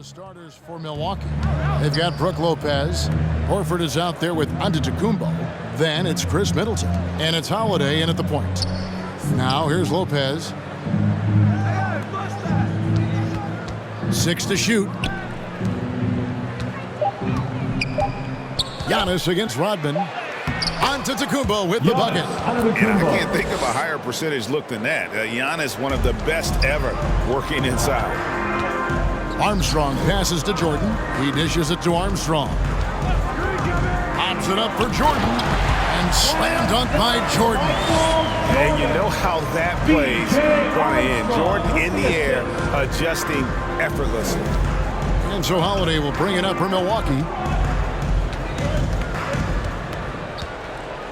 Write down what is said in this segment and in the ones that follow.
The starters for Milwaukee. They've got Brook Lopez. Horford is out there with Antetokounmpo. Then it's Chris Middleton. And it's Holiday in at the point. Now here's Lopez. 6 to shoot. Giannis against Rodman. Antetokounmpo with the bucket. And I can't think of a higher percentage look than that. Giannis, one of the best ever working inside. Armstrong passes to Jordan. He dishes it to Armstrong. Pops it up for Jordan. And slam dunk by Jordan. And you know how that play's going to end. Jordan in the air, adjusting effortlessly. And so Holiday will bring it up for Milwaukee.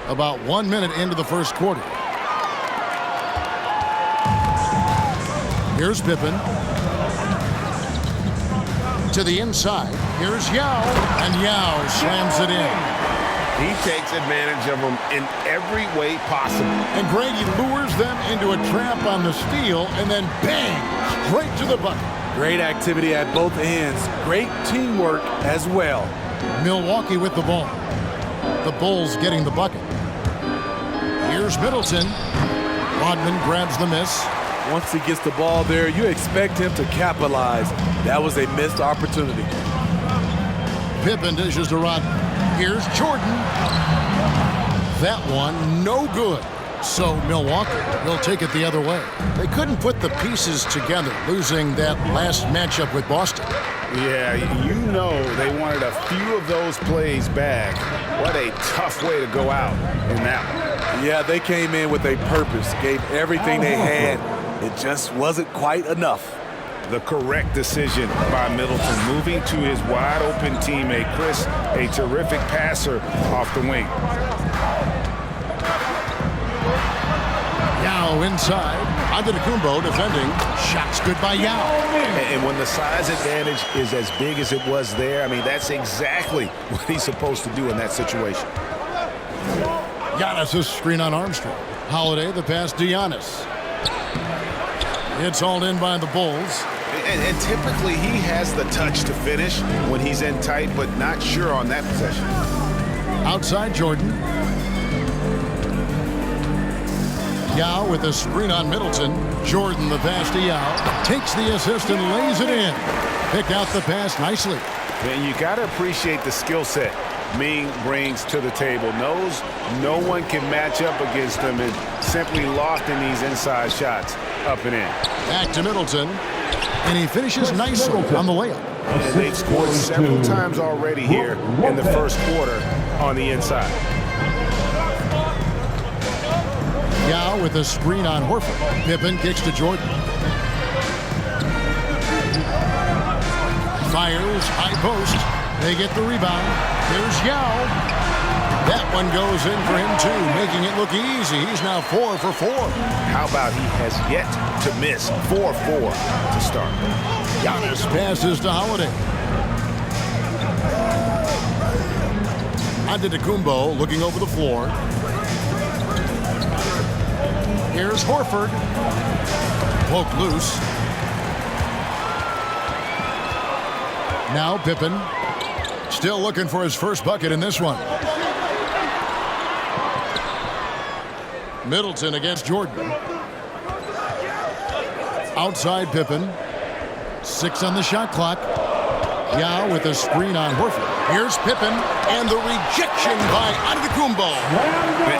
About 1 minute into the first quarter. Here's Pippen. To the inside. Here's Yao. And Yao slams it in. He takes advantage of them in every way possible. And Grady lures them into a trap on the steal. And then bang! Straight to the bucket. Great activity at both ends. Great teamwork as well. Milwaukee with the ball. The Bulls getting the bucket. Here's Middleton. Rodman grabs the miss. Once he gets the ball there, you expect him to capitalize. That was a missed opportunity. Pippen dishes to Rodman. Here's Jordan. That one, no good. So Milwaukee will take it the other way. They couldn't put the pieces together, losing that last matchup with Boston. Yeah, you know they wanted a few of those plays back. What a tough way to go out in that one. Yeah, they came in with a purpose, gave everything they had. It just wasn't quite enough. The correct decision by Middleton, moving to his wide-open teammate, Chris, a terrific passer off the wing. Yao inside. Antetokounmpo defending. Shots good by Yao. And when the size advantage is as big as it was there, I mean, that's exactly what he's supposed to do in that situation. Giannis' screen on Armstrong. Holiday, the pass to Giannis. It's hauled in by the Bulls. And typically he has the touch to finish when he's in tight, but not sure on that possession. Outside Jordan. Yao with a screen on Middleton. Jordan the pass to Yao. Takes the assist and lays it in. Picked out the pass nicely. And you got to appreciate the skill set Ming brings to the table. Knows no one can match up against him and simply locked in these inside shots up and in. Back to Middleton. And he finishes nicely on the layup. And they've scored several times already here in the first quarter on the inside. Yao with a screen on Horford. Pippen kicks to Jordan. Fires, high post. They get the rebound. Here's Yao. That one goes in for him too, making it look easy. He's now 4 for 4. How about he has yet to miss 4-4 to start. Giannis passes to Holiday. Antetokounmpo looking over the floor. Here's Horford. Poked loose. Now Pippen. Still looking for his first bucket in this one. Middleton against Jordan. Outside Pippen. 6 on the shot clock. Yao with a screen on Horford. Here's Pippen, and the rejection by Antetokounmpo.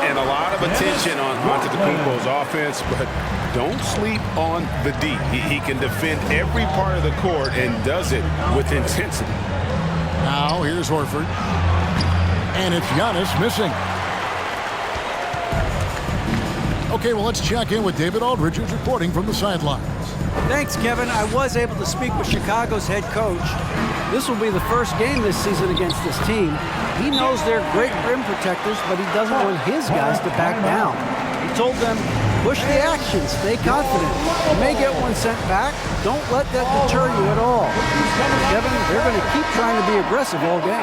And a lot of attention on Antetokounmpo's offense, but don't sleep on the D. He can defend every part of the court and does it with intensity. Now here's Horford. And it's Giannis missing. Okay, well, let's check in with David Aldridge, who's reporting from the sidelines. Thanks, Kevin. I was able to speak with Chicago's head coach. This will be the first game this season against this team. He knows they're great rim protectors, but he doesn't want his guys to back down. He told them, push the action, stay confident. You may get one sent back, Don't let that deter you at all. Kevin, they're going to keep trying to be aggressive all game.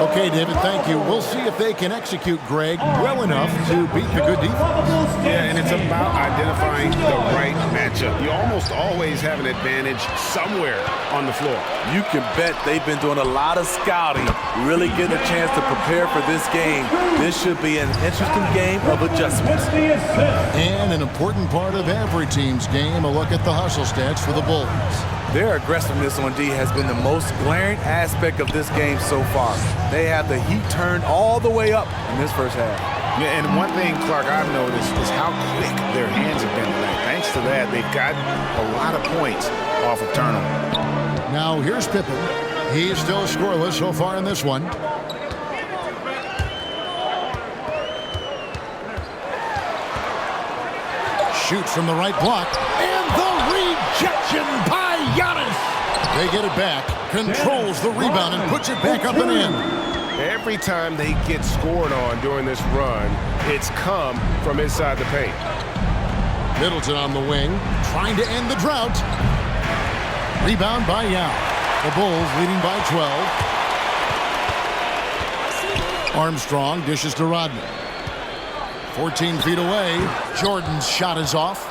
Okay, David, thank you. We'll see if they can execute Greg well enough to beat the good defense. Yeah, and it's about identifying the right matchup. You almost always have an advantage somewhere on the floor. You can bet they've been doing a lot of scouting, really getting a chance to prepare for this game. This should be an interesting game of adjustments. And an important part of every team's game, a look at the hustle stats for the Bulls. Their aggressiveness on D has been the most glaring aspect of this game so far. They have the heat turned all the way up in this first half. Yeah, and one thing, Clark, I've noticed is how quick their hands have been tonight. Thanks to that, they've gotten a lot of points off of turnover. Now here's Pippen. He's still scoreless so far in this one. Shoots from the right block. And the rejection by Giannis. They get it back, controls the rebound, and puts it back up and in. Every time they get scored on during this run, it's come from inside the paint. Middleton on the wing, trying to end the drought. Rebound by Yao. The Bulls leading by 12. Armstrong dishes to Rodman. 14 feet away. Jordan's shot is off.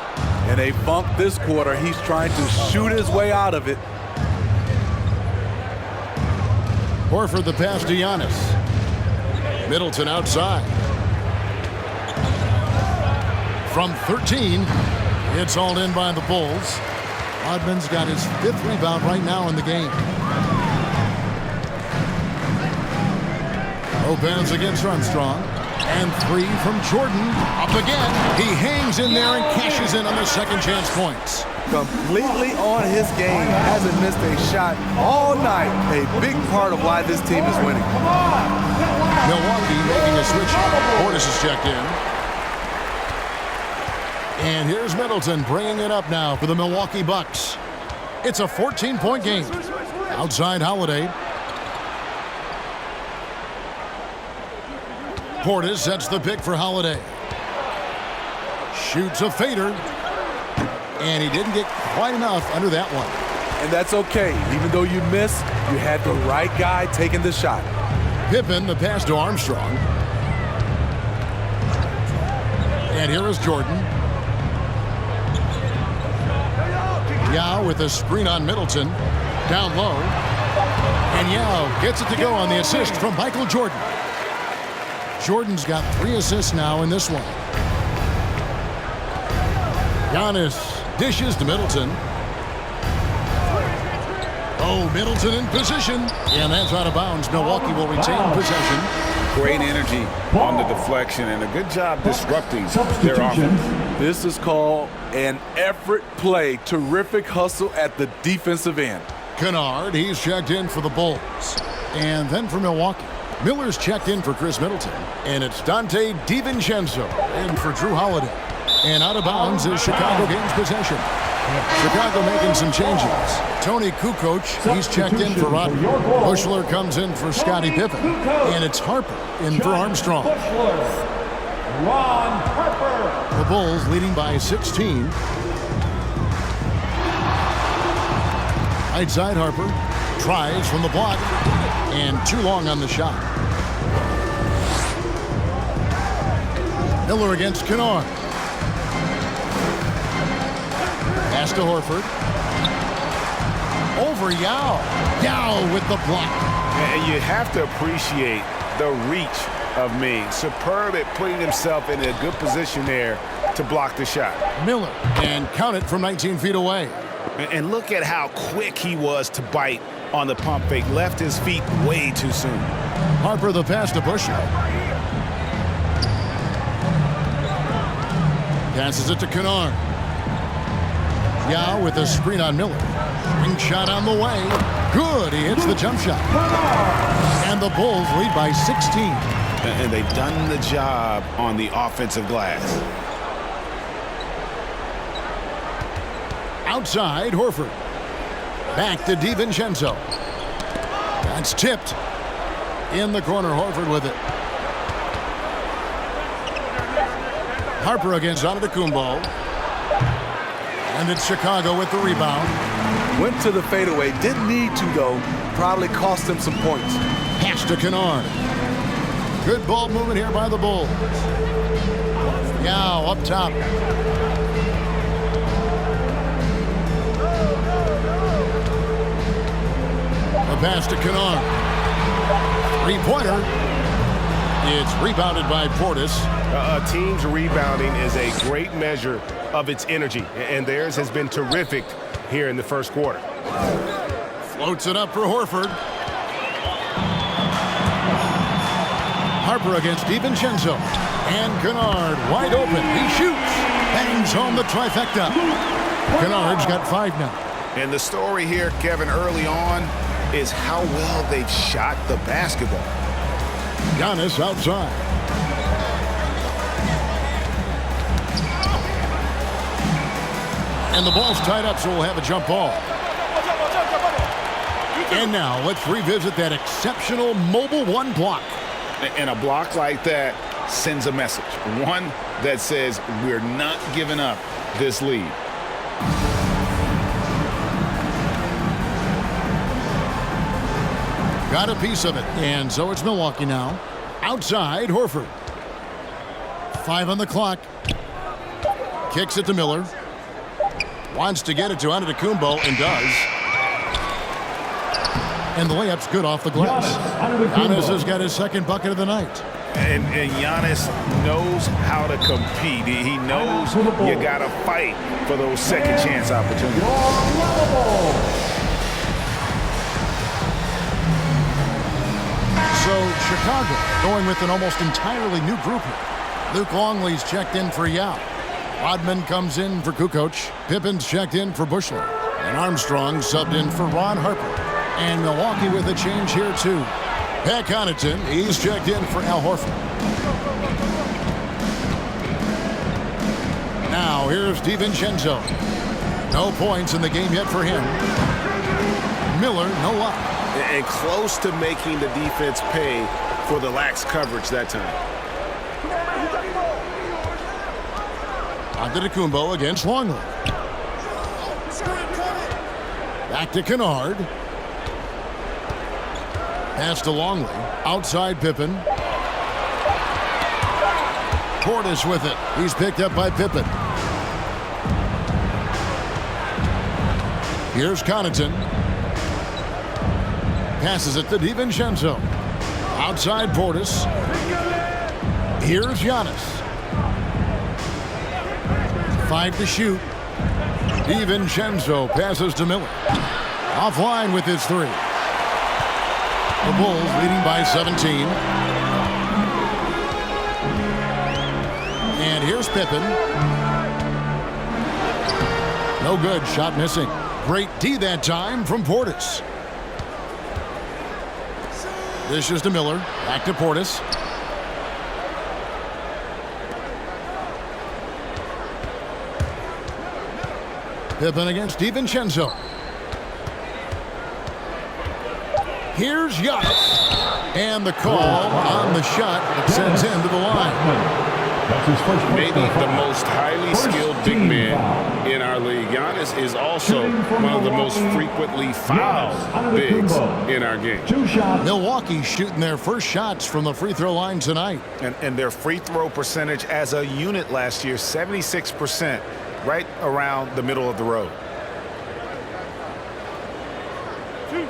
And a bump this quarter. He's trying to shoot his way out of it. Horford the pass to Giannis. Middleton outside. From 13, it's all in by the Bulls. Rodman's got his 5th rebound right now in the game. Lopez against Armstrong. And 3 from Jordan. Up again. He hangs in there and cashes in on the second chance points. Completely on his game. Hasn't missed a shot all night. A big part of why this team is winning. Milwaukee making a switch. Portis is checked in. And here's Middleton bringing it up now for the Milwaukee Bucks. It's a 14-point game. Outside Holiday. Portis sets the pick for Holiday. Shoots a fader. And he didn't get quite enough under that one. And that's okay. Even though you missed, you had the right guy taking the shot. Pippen, the pass to Armstrong. And here is Jordan. Yao with a screen on Middleton. Down low. And Yao gets it to go on the assist from Michael Jordan. Jordan's got 3 assists now in this one. Giannis dishes to Middleton. Oh, Middleton in position. And that's out of bounds. Milwaukee will retain possession. Great energy on the deflection and a good job disrupting their offense. This is called an effort play. Terrific hustle at the defensive end. Kennard, he's checked in for the Bulls. And then for Milwaukee, Miller's checked in for Chris Middleton. And it's Dante DiVincenzo in for Drew Holiday. And out of bounds as Chicago gains possession. Chicago making some changes. Tony Kukoc, he's checked in for Rodman. Bushler comes in for Scottie Pippen. And it's Harper in for Armstrong. Ron Harper. The Bulls leading by 16. Right side Harper. Tries from the block. And too long on the shot. Miller against Kennard. Pass to Horford. Over Yao. Yao with the block. And you have to appreciate the reach of Ming. Superb at putting himself in a good position there to block the shot. Miller. And count it from 19 feet away. And look at how quick he was to bite on the pump fake. Left his feet way too soon. Harper the pass to Bushler. Passes it to Kennard. Yao with a screen on Miller. Ring shot on the way. Good. He hits the jump shot. And the Bulls lead by 16. And they've done the job on the offensive glass. Outside, Horford. Back to DiVincenzo. That's tipped. In the corner, Horford with it. Harper against Antetokounmpo. And it's Chicago with the rebound. Went to the fadeaway. Didn't need to, though. Probably cost them some points. Pass to Kennard. Good ball movement here by the Bulls. Yao up top. The pass to Kennard. Three-pointer. It's rebounded by Portis. A team's rebounding is a great measure of its energy, and theirs has been terrific here in the first quarter. Floats it up for Horford. Harper against DiVincenzo. And Kennard wide open. He shoots. Bangs home the trifecta. Kennard's got 5 now. And the story here, Kevin, early on is how well they've shot the basketball. Giannis outside. And the ball's tied up, so we'll have a jump ball. And now let's revisit that exceptional Mobile One block. And a block like that sends a message. One that says we're not giving up this lead. Got a piece of it. And so it's Milwaukee now. Outside, Horford. 5 on the clock. Kicks it to Miller. Wants to get it to Antetokounmpo and does. And the layup's good off the glass. Giannis has got his second bucket of the night. And Giannis knows how to compete. He knows you got to fight for those second chance opportunities. So Chicago going with an almost entirely new group here. Luke Longley's checked in for Yao. Rodman comes in for Kukoc. Pippen's checked in for Bushler. And Armstrong subbed in for Ron Harper. And Milwaukee with a change here too. Pat Connaughton, he's checked in for Al Horford. Now here's DiVincenzo. No points in the game yet for him. Miller, no luck. And close to making the defense pay for the lax coverage that time. Antetokounmpo against Longley. Back to Kennard. Pass to Longley. Outside Pippen. Portis with it. He's picked up by Pippen. Here's Connaughton. Passes it to DiVincenzo. Outside Portis. Here's Giannis. 5 to shoot. DiVincenzo passes to Miller. Offline with his 3. The Bulls leading by 17. And here's Pippen. No good. Shot missing. Great D that time from Portis. Dishes to Miller. Back to Portis. Pippen against DiVincenzo. Here's Giannis. And the call on the shot that sends him to the line. Maybe the most highly skilled big man in our league. Giannis is also one of the most frequently fouled bigs in our game. Milwaukee shooting their first shots from the free throw line tonight. And their free throw percentage as a unit last year, 76%, right around the middle of the road. Free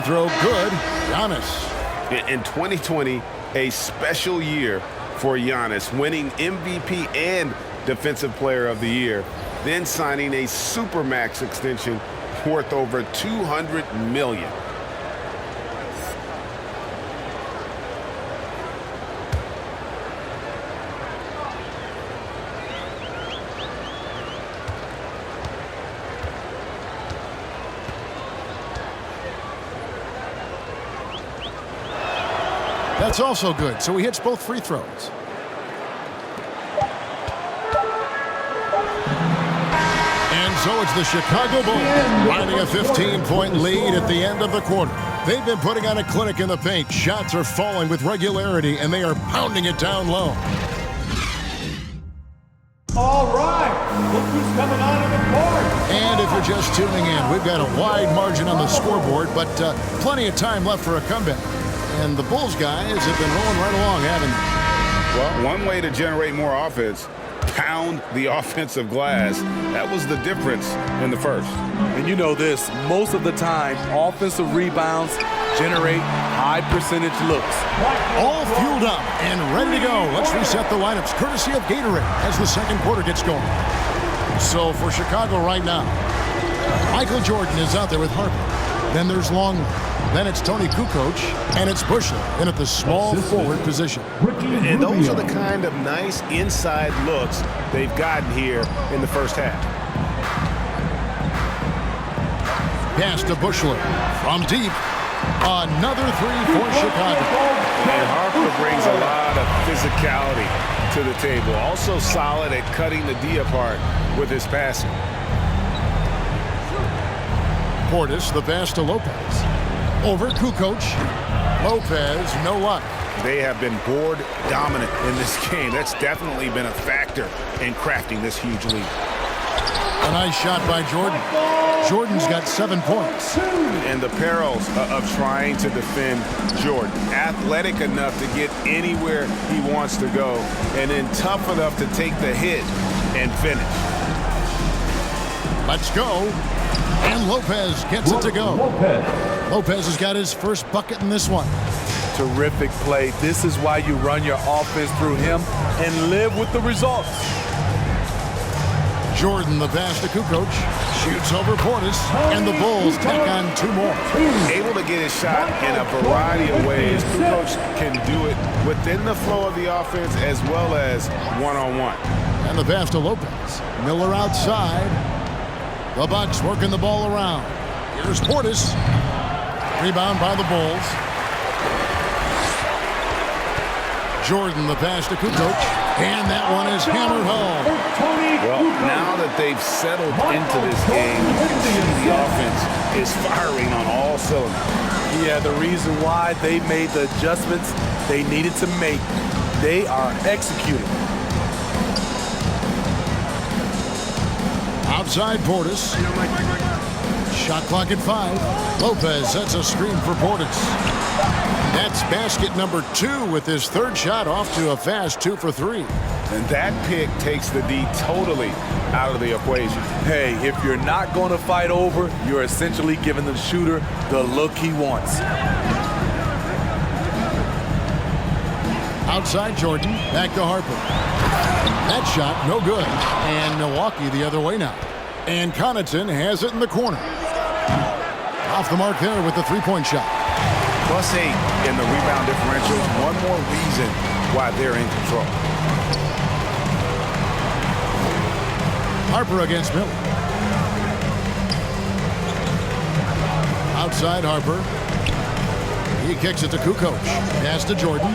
throw good. Giannis. In 2020, a special year for Giannis, winning MVP and Defensive Player of the Year, then signing a Supermax extension worth over $200 million. That's also good. So he hits both free throws. And so it's the Chicago Bulls finding a 15-point lead at the end of the quarter. They've been putting on a clinic in the paint. Shots are falling with regularity, and they are pounding it down low. All right, look who's coming onto the court. And if you're just tuning in, we've got a wide margin on the scoreboard, but plenty of time left for a comeback. And the Bulls guys have been rolling right along, haven't they? Well, one way to generate more offense, pound the offensive glass. That was the difference in the first. And you know this, most of the time, offensive rebounds generate high percentage looks. All fueled up and ready to go. Let's reset the lineups, courtesy of Gatorade, as the second quarter gets going. So for Chicago right now, Michael Jordan is out there with Harper. Then there's Longley. Then it's Tony Kukoc, and it's Bushler in at the small forward position. And those are the kind of nice inside looks they've gotten here in the first half. Pass to Bushler from deep. Another three for Chicago. And Harper brings a lot of physicality to the table. Also solid at cutting the D apart with his passing. Portis, the pass to Lopez. Over Kukoc. Lopez, no luck. They have been board dominant in this game. That's definitely been a factor in crafting this huge lead. A nice shot by Jordan. Jordan's got 7 points. And the perils of trying to defend Jordan. Athletic enough to get anywhere he wants to go, and then tough enough to take the hit and finish. Let's go. And Lopez gets it to go. Lopez has got his first bucket in this one. Terrific play. This is why you run your offense through him and live with the results. Jordan, the pass to Kukoc, shoots over Portis, and the Bulls tack on 2 more. Able to get his shot in a variety of ways. Kukoc can do it within the flow of the offense as well as one-on-one. And the pass to Lopez. Miller outside. The Bucks working the ball around. Here's Portis. Rebound by the Bulls. Jordan, the pass to Kukoc. And that one is hammered home. Well, now that they've settled into this game, you can see the offense is firing on all cylinders. Yeah, the reason why they made the adjustments they needed to make, they are executing. Outside Portis. Shot clock at 5. Lopez sets a screen for Portis. That's basket number 2 with his third shot off to a fast 2 for 3. And that pick takes the D totally out of the equation. Hey, if you're not going to fight over, you're essentially giving the shooter the look he wants. Outside Jordan, back to Harper. That shot, no good. And Milwaukee the other way now. And Connaughton has it in the corner. Off the mark there with the three-point shot. +8 in the rebound differential. One more reason why they're in control. Harper against Miller. Outside Harper. He kicks it to Kukoc. Pass to Jordan.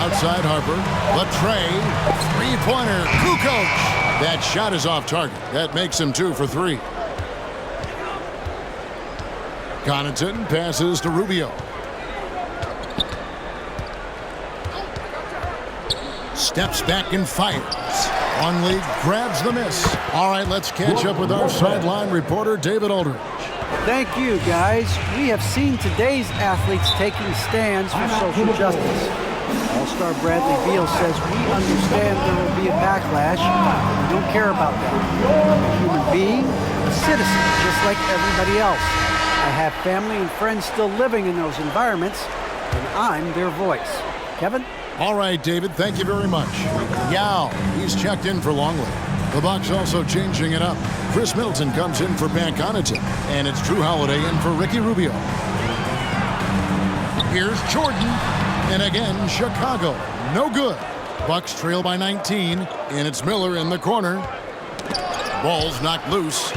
Outside Harper. Latrey. Three-pointer. Kukoc. That shot is off target. That makes him 2 for 3. Connaughton passes to Rubio. Steps back and fires. Longley grabs the miss. All right, let's catch up with our sideline reporter, David Aldridge. Thank you, guys. We have seen today's athletes taking stands for social justice. All-Star Bradley Beal says, we understand there will be a backlash. We don't care about that. I'm a human being, a citizen, just like everybody else. I have family and friends still living in those environments, and I'm their voice. Kevin? All right, David, thank you very much. Yao, he's checked in for Longley. The Bucks also changing it up. Chris Middleton comes in for Pat Connaughton, and it's Drew Holiday in for Ricky Rubio. Here's Jordan, and again, Chicago. No good. Bucks trail by 19, and it's Miller in the corner. Ball's knocked loose.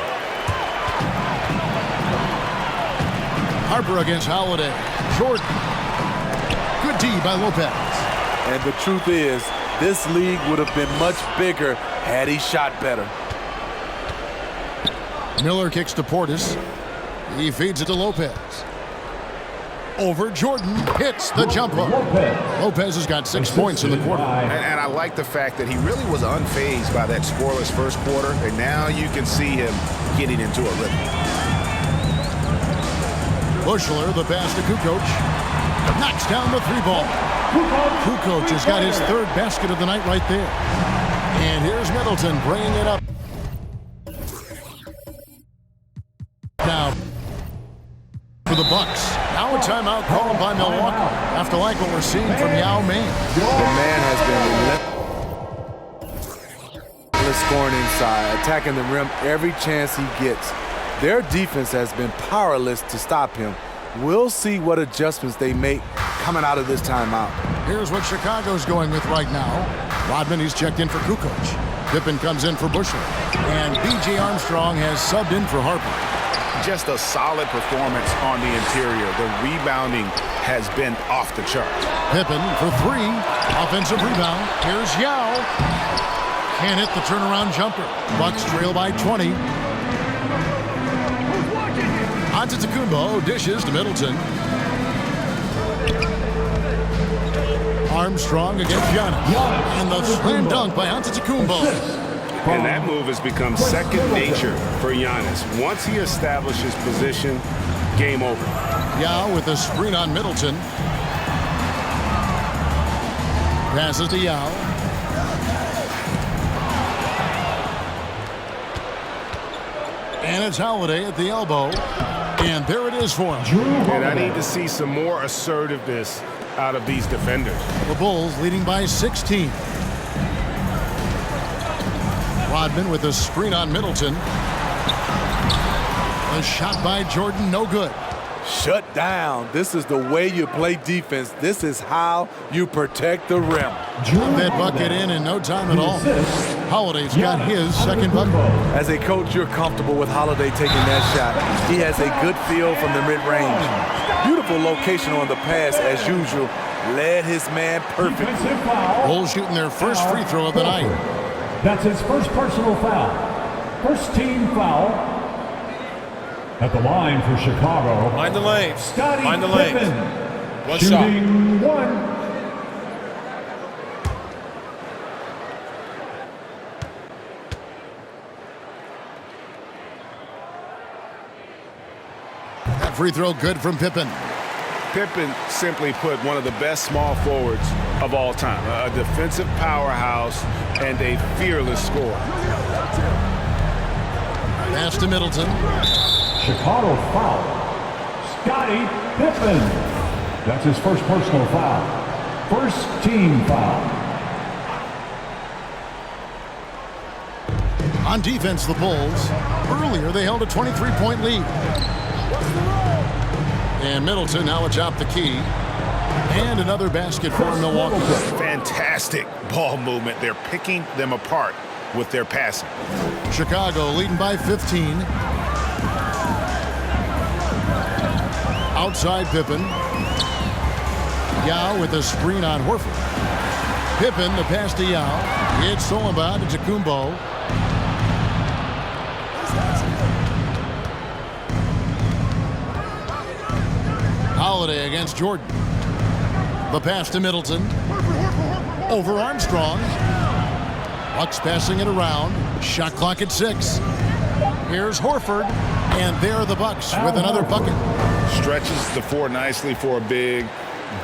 Harper against Holiday. Jordan. Good D by Lopez. And the truth is, this league would have been much bigger had he shot better. Miller kicks to Portis. He feeds it to Lopez. Over Jordan, hits the jumper. Lopez has got 6 points in the quarter. And I like the fact that he really was unfazed by that scoreless first quarter, and now you can see him getting into a rhythm. Bushler, the pass to Kukoc. Knocks down the 3-ball. Kukoc has got his 3rd basket of the night right there. And here's Middleton bringing it up. Now for the Bucks. Now a timeout called by Milwaukee after like what we're seeing from Yao Ming. The man has been relentless scoring inside, attacking the rim every chance he gets. Their defense has been powerless to stop him. We'll see what adjustments they make coming out of this timeout. Here's what Chicago's going with right now. Rodman, he's checked in for Kukoc. Pippen comes in for Bushler. And B.J. Armstrong has subbed in for Harper. Just a solid performance on the interior. The rebounding has been off the charts. Pippen for 3. Offensive rebound. Here's Yao. Can't hit the turnaround jumper. Bucks trail by 20. Antetokounmpo dishes to Middleton. Armstrong against Giannis. And the slam dunk by Antetokounmpo. And that move has become second nature for Giannis. Once he establishes position, game over. Yao with a screen on Middleton. Passes to Yao. And it's Holiday at the elbow. And there it is for him. And I need to see some more assertiveness out of these defenders. The Bulls leading by 16. Rodman with a screen on Middleton. A shot by Jordan, no good. Shut down. This is the way you play defense. This is how you protect the rim. Put that bucket in no time at all. Holiday's got his 2nd bucket. As a coach, you're comfortable with Holiday taking that shot. He has a good feel from the mid-range. Beautiful location on the pass as usual. Led his man perfectly. Bulls shooting their first free throw of the night. That's his first personal foul. First team foul. At the line for Chicago. Mind the lanes. Scottie Mind the lanes. Pippen. One Shooting shot. 1. That free throw good from Pippen. Pippen, simply put, one of the best small forwards of all time. A defensive powerhouse and a fearless scorer. Pass to Middleton. Chicago foul. Scottie Pippen. That's his first personal foul. First team foul. On defense, the Bulls. Earlier, they held a 23-point lead. And Middleton now atop the key. And another basket for Milwaukee. Fantastic ball movement. They're picking them apart with their passing. Chicago leading by 15. Outside Pippen. Yao with a screen on Horford. Pippen, the pass to Yao. It's stolen by Antetokounmpo. Holiday against Jordan. The pass to Middleton. Over Armstrong. Bucks passing it around. Shot clock at 6. Here's Horford. And there are the Bucks with another bucket. Stretches the floor nicely for a big,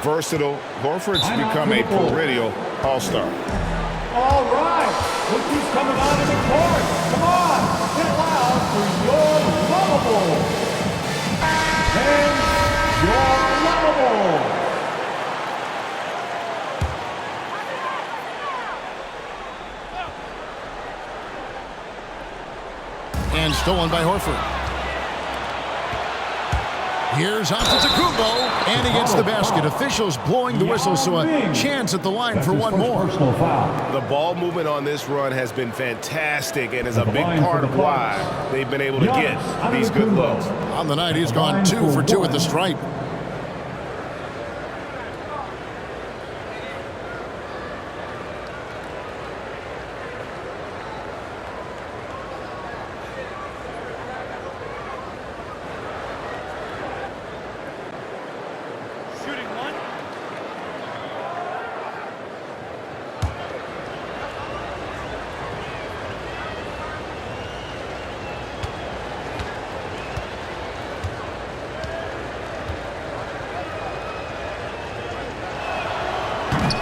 versatile. Horford's become a perennial all-star. All right. Look who's coming onto the court. Come on. Get loud for your lovable. And your lovable. And stolen by Horford. Here's Antetokounmpo, and he gets the basket. Officials blowing the whistle, so a chance at the line for one more. The ball movement on this run has been fantastic and is a big part of why they've been able to get these good looks. On the night, he's gone 2 for 2 at the stripe.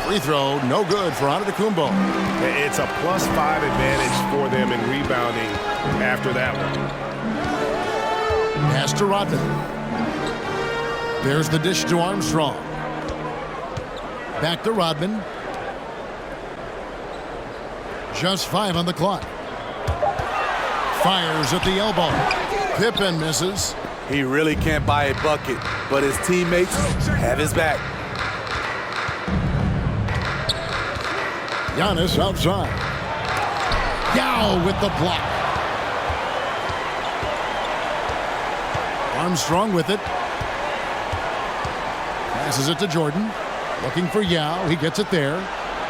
Free throw, no good for Antetokounmpo. It's a +5 advantage for them in rebounding after that one. Pass to Rodman. There's the dish to Armstrong. Back to Rodman. Just 5 on the clock. Fires at the elbow. Pippen misses. He really can't buy a bucket, but his teammates have his back. Giannis outside. Yao with the block. Armstrong with it. Passes it to Jordan. Looking for Yao. He gets it there.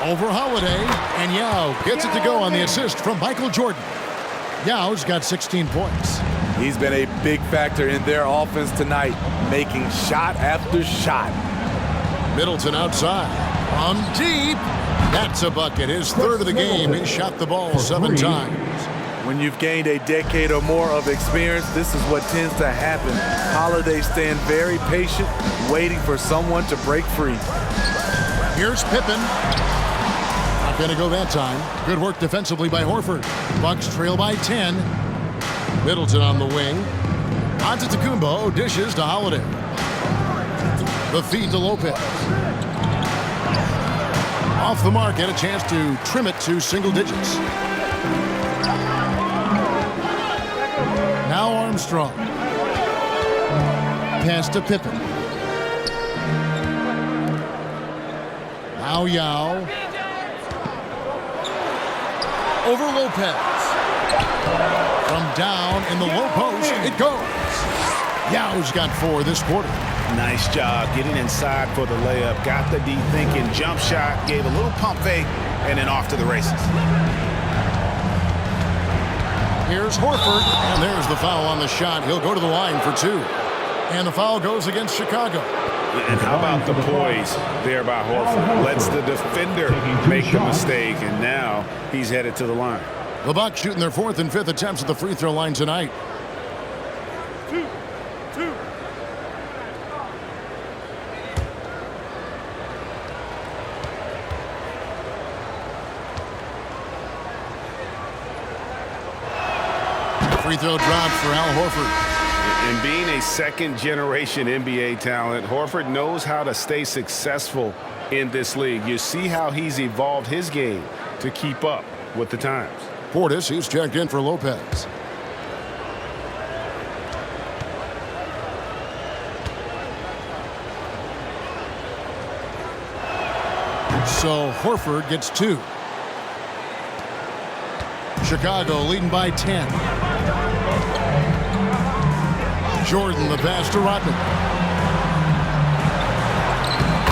Over Holiday. And Yao gets it to go on the assist from Michael Jordan. Yao's got 16 points. He's been a big factor in their offense tonight, making shot after shot. Middleton outside. On deep. That's a bucket. His third of the game. He shot the ball 7 times. When you've gained a decade or more of experience, this is what tends to happen. Holiday staying very patient, waiting for someone to break free. Here's Pippen. Not going to go that time. Good work defensively by Horford. Bucks trail by 10. Middleton on the wing. Antetokounmpo dishes to Holiday. The feed to Lopez. Off the mark, and a chance to trim it to single digits. Now Armstrong. Pass to Pippen. Now Yao. Over Lopez. From down in the low post, it goes. Yao's got 4 this quarter. Nice job getting inside for the layup. Got the deep thinking jump shot, gave a little pump fake, and then off to the races. Here's Horford, and there's the foul on the shot. He'll go to the line for 2. And the foul goes against Chicago. And how about the poise there by Horford? Lets the defender make the mistake, and now he's headed to the line. The Bucks shooting their 4th and 5th attempts at the free throw line tonight. 2. Free throw dropped for Al Horford. And being a second-generation NBA talent, Horford knows how to stay successful in this league. You see how he's evolved his game to keep up with the times. Portis, he's checked in for Lopez. So Horford gets 2. Chicago leading by 10. Jordan, the pass to Rodman.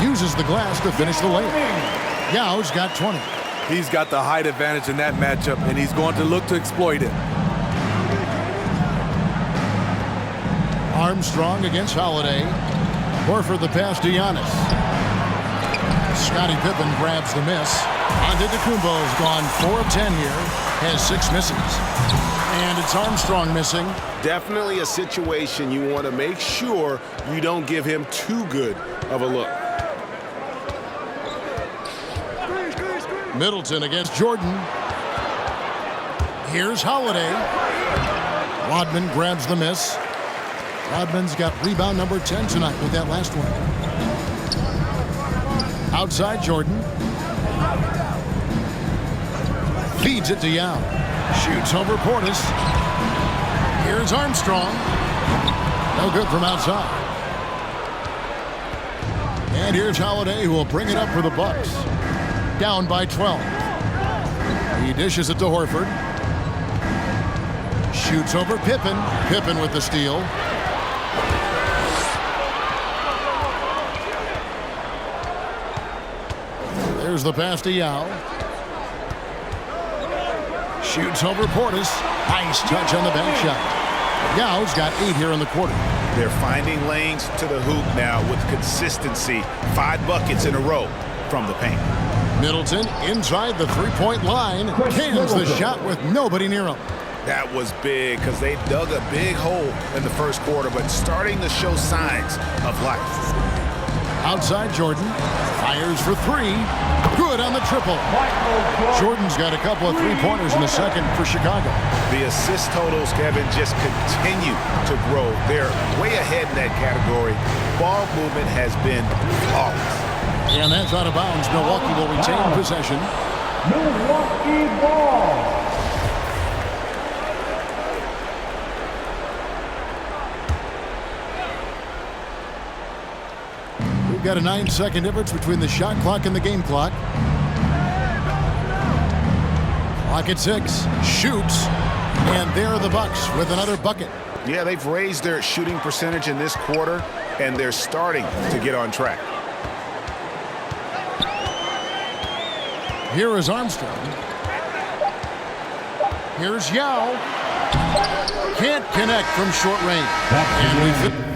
Uses the glass to finish the layup. Yao's got 20. He's got the height advantage in that matchup, and he's going to look to exploit it. Armstrong against Holiday. Horford the pass to Giannis. Scottie Pippen grabs the miss. Antetokounmpo's gone 4 of 10 here. Has 6 misses. And it's Armstrong missing. Definitely a situation you want to make sure you don't give him too good of a look. Middleton against Jordan. Here's Holiday. Rodman grabs the miss. Rodman's got rebound number 10 tonight with that last one. Outside Jordan. Feeds it to Yao. Shoots over Portis. Here's Armstrong. No good from outside. And here's Holiday, who will bring it up for the Bucks. Down by 12. He dishes it to Horford. Shoots over Pippen. Pippen with the steal. There's the pass to Yao. Shoots over Portis. Nice touch on the bank shot. Yao's got 8 here in the quarter. They're finding lanes to the hoop now with consistency. 5 buckets in a row from the paint. Middleton inside the three-point line. Cans the shot with nobody near him. That was big because they dug a big hole in the first quarter, but starting to show signs of life. Outside Jordan. Fires for three. Good on the triple. Jordan's got a couple of three-pointers in the second for Chicago. The assist totals, Kevin, just continue to grow. They're way ahead in that category. Ball movement has been flawless. And that's out of bounds. Milwaukee will retain possession. Milwaukee ball. We've got a 9-second difference between the shot clock and the game clock. Clock at 6. Shoots. And there are the Bucks with another bucket. Yeah, they've raised their shooting percentage in this quarter, and they're starting to get on track. Here is Armstrong. Here's Yao. Can't connect from short range. And we